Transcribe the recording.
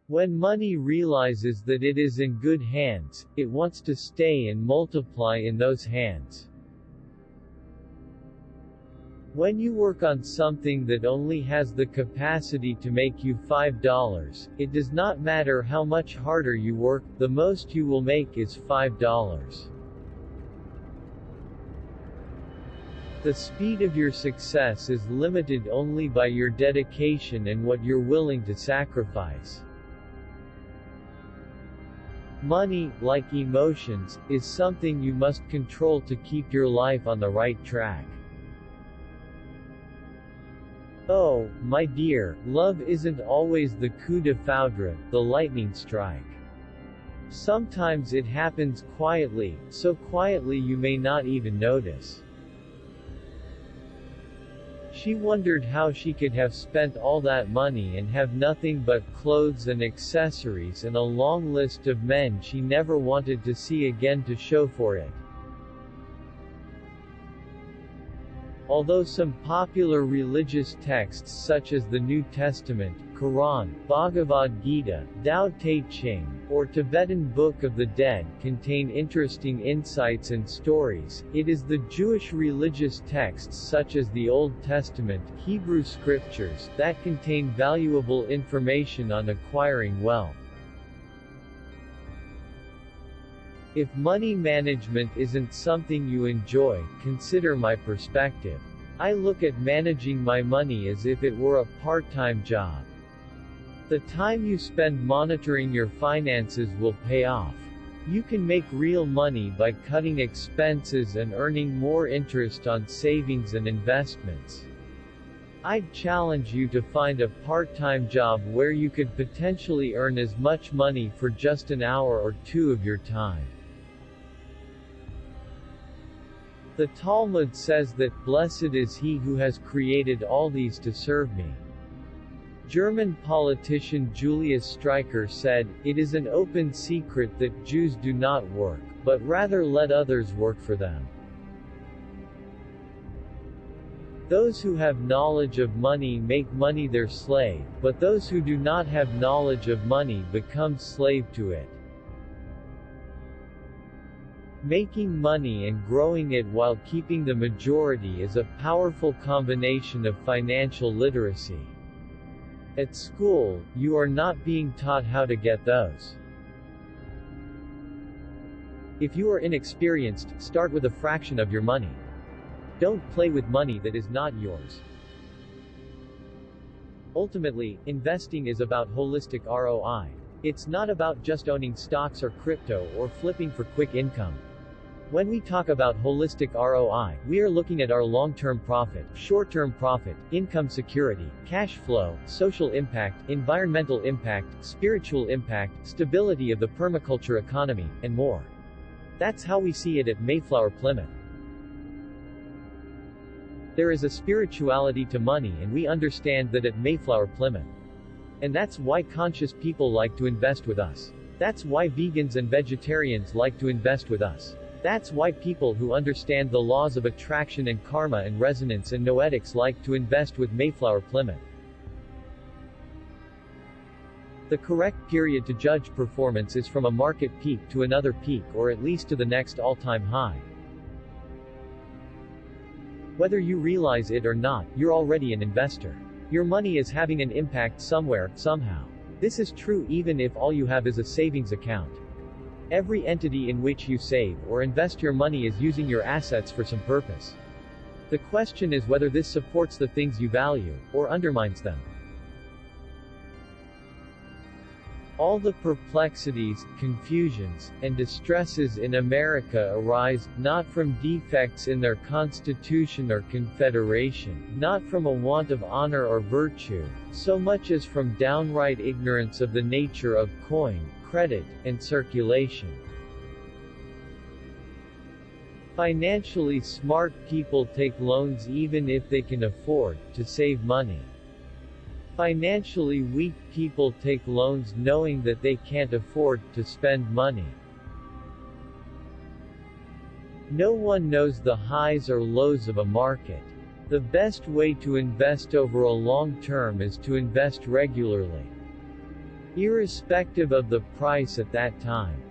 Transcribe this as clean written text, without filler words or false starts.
When money realizes that it is in good hands, it wants to stay and multiply in those hands. When you work on something that only has the capacity to make you $5, it does not matter how much harder you work, the most you will make is $5. The speed of your success is limited only by your dedication and what you're willing to sacrifice. Money, like emotions, is something you must control to keep your life on the right track. Oh, my dear, love isn't always the coup de foudre, the lightning strike. Sometimes it happens quietly, so quietly you may not even notice. She wondered how she could have spent all that money and have nothing but clothes and accessories and a long list of men she never wanted to see again to show for it. Although some popular religious texts such as the New Testament, Quran, Bhagavad Gita, Tao Te Ching, or Tibetan Book of the Dead contain interesting insights and stories, it is the Jewish religious texts such as the Old Testament, Hebrew scriptures, that contain valuable information on acquiring wealth. If money management isn't something you enjoy, consider my perspective. I look at managing my money as if it were a part-time job. The time you spend monitoring your finances will pay off. You can make real money by cutting expenses and earning more interest on savings and investments. I'd challenge you to find a part-time job where you could potentially earn as much money for just an hour or two of your time. The Talmud says that, "Blessed is he who has created all these to serve me." German politician Julius Streicher said, "It is an open secret that Jews do not work, but rather let others work for them." Those who have knowledge of money make money their slave, but those who do not have knowledge of money become slave to it. Making money and growing it while keeping the majority is a powerful combination of financial literacy. At school, you are not being taught how to get those. If you are inexperienced, start with a fraction of your money. Don't play with money that is not yours. Ultimately, investing is about holistic ROI. It's not about just owning stocks or crypto or flipping for quick income. When we talk about holistic ROI, we are looking at our long-term profit, short-term profit, income security, cash flow, social impact, environmental impact, spiritual impact, stability of the permaculture economy, and more. That's how we see it at Mayflower Plymouth. There is a spirituality to money, and we understand that at Mayflower Plymouth. And that's why conscious people like to invest with us. That's why vegans and vegetarians like to invest with us. That's why people who understand the laws of attraction and karma and resonance and noetics like to invest with Mayflower Plymouth. The correct period to judge performance is from a market peak to another peak, or at least to the next all-time high. Whether you realize it or not, you're already an investor. Your money is having an impact somewhere, somehow. This is true even if all you have is a savings account. Every entity in which you save or invest your money is using your assets for some purpose. The question is whether this supports the things you value, or undermines them. All the perplexities, confusions, and distresses in America arise, not from defects in their constitution or confederation, not from a want of honor or virtue, so much as from downright ignorance of the nature of coin, credit, and circulation. Financially smart people take loans even if they can afford to save money. Financially weak people take loans knowing that they can't afford to spend money. No one knows the highs or lows of a market. The best way to invest over a long term is to invest regularly. irrespective of the price at that time.